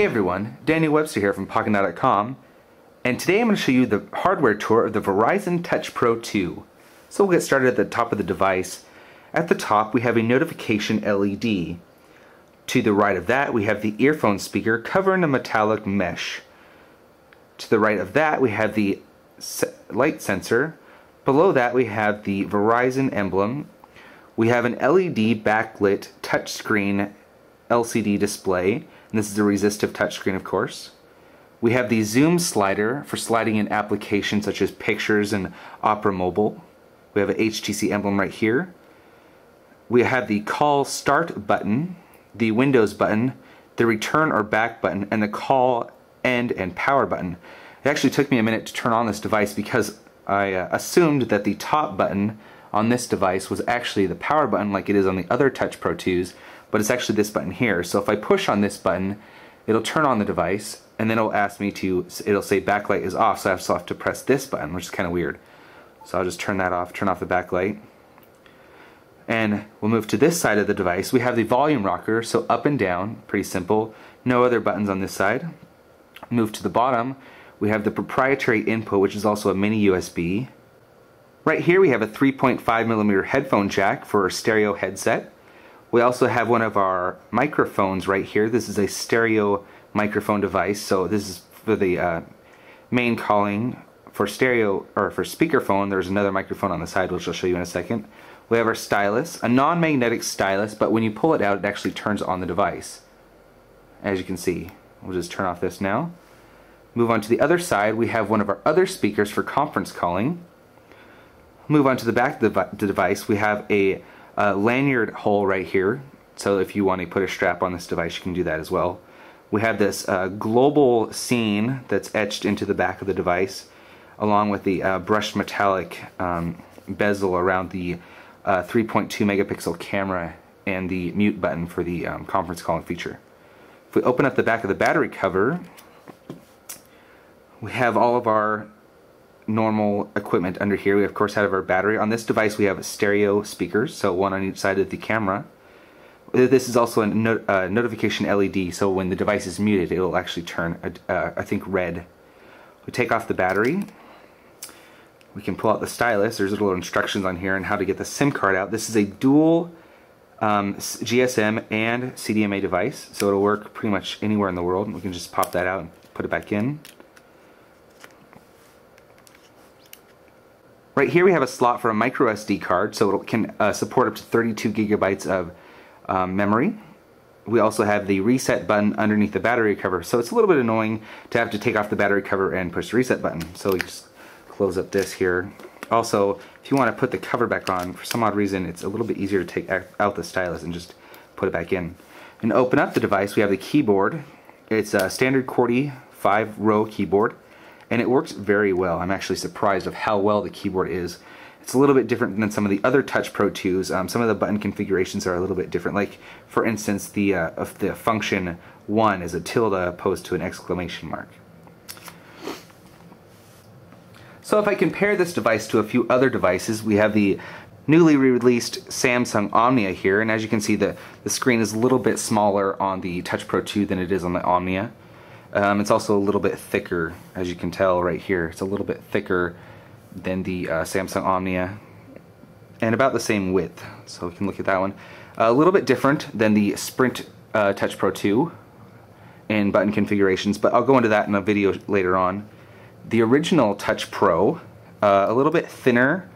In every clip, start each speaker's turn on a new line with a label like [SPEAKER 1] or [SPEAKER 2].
[SPEAKER 1] Hey everyone, Daniel Webster here from Pocketnow.com, and today I'm going to show you the hardware tour of the Verizon Touch Pro 2. So we'll get started at the top of the device. At the top we have a notification LED. To the right of that we have the earphone speaker covering a metallic mesh. To the right of that we have the light sensor. Below that we have the Verizon emblem. We have an LED backlit touchscreen LCD display. And this is a resistive touchscreen, of course. We have the zoom slider for sliding in applications such as pictures and Opera Mobile. We have an HTC emblem right here. We have the call start button, the Windows button, the return or back button, and the call end and power button. It actually took me a minute to turn on this device because I assumed that the top button on this device was actually the power button like it is on the other Touch Pro 2s, but it's actually this button here. So if I push on this button, it'll turn on the device, and then it'll ask me to, it'll say backlight is off, so I have to press this button, which is kind of weird. So I'll just turn that off, turn off the backlight. And we'll move to this side of the device. We have the volume rocker, so up and down, pretty simple. No other buttons on this side. Move to the bottom, we have the proprietary input, which is also a mini USB. Right here we have a 3.5mm headphone jack for a stereo headset. We also have one of our microphones right here. This is a stereo microphone device, so this is for the main calling. For stereo, or for speakerphone, there's another microphone on the side, which I'll show you in a second. We have our stylus, a non-magnetic stylus, but when you pull it out, it actually turns on the device. As you can see, we'll just turn off this now. Move on to the other side, we have one of our other speakers for conference calling. Move on to the back of the device, we have a lanyard hole right here, so if you want to put a strap on this device you can do that as well. We have this global scene that's etched into the back of the device, along with the brushed metallic bezel around the 3.2 megapixel camera and the mute button for the conference calling feature. If we open up the back of the battery cover, we have all of our normal equipment under here. We of course have our battery. On this device we have stereo speakers, so one on each side of the camera. This is also a notification LED, so when the device is muted it will actually turn, I think, red. We take off the battery. We can pull out the stylus. There's little instructions on here on how to get the SIM card out. This is a dual GSM and CDMA device, so it'll work pretty much anywhere in the world. We can just pop that out and put it back in. Right here we have a slot for a micro SD card, so it can support up to 32 gigabytes of memory. We also have the reset button underneath the battery cover, so it's a little bit annoying to have to take off the battery cover and push the reset button. So we just close up this here. Also, if you want to put the cover back on, for some odd reason it's a little bit easier to take out the stylus and just put it back in. And open up the device, we have the keyboard. It's a standard QWERTY 5-row keyboard, and it works very well. I'm actually surprised of how well the keyboard is. It's a little bit different than some of the other Touch Pro 2s. Some of the button configurations are a little bit different. Like, for instance, the function 1 is a tilde opposed to an exclamation mark. So if I compare this device to a few other devices, we have the newly released Samsung Omnia here, and as you can see the screen is a little bit smaller on the Touch Pro 2 than it is on the Omnia. It's also a little bit thicker, as you can tell right here. It's a little bit thicker than the Samsung Omnia, and about the same width, so we can look at that one. A little bit different than the Sprint Touch Pro 2 in button configurations, but I'll go into that in a video later on. The original Touch Pro, a little bit thinner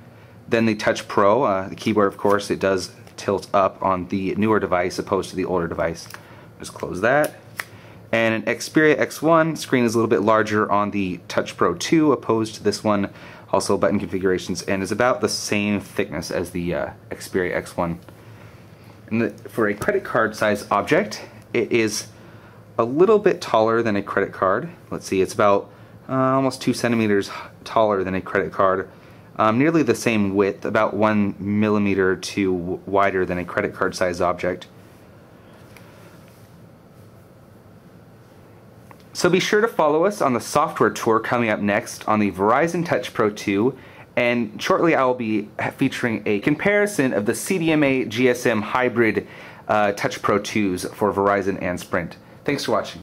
[SPEAKER 1] than the Touch Pro. The keyboard, of course, it does tilt up on the newer device opposed to the older device. Just close that. And an Xperia X1 screen is a little bit larger on the Touch Pro 2 opposed to this one. Also button configurations, and is about the same thickness as the Xperia X1. And for a credit card size object, it is a little bit taller than a credit card. Let's see, it's about almost 2 centimeters taller than a credit card. Nearly the same width, about 1 millimeter to wider than a credit card size object. So be sure to follow us on the software tour coming up next on the Verizon Touch Pro 2, and shortly I will be featuring a comparison of the CDMA GSM hybrid Touch Pro 2s for Verizon and Sprint. Thanks for watching.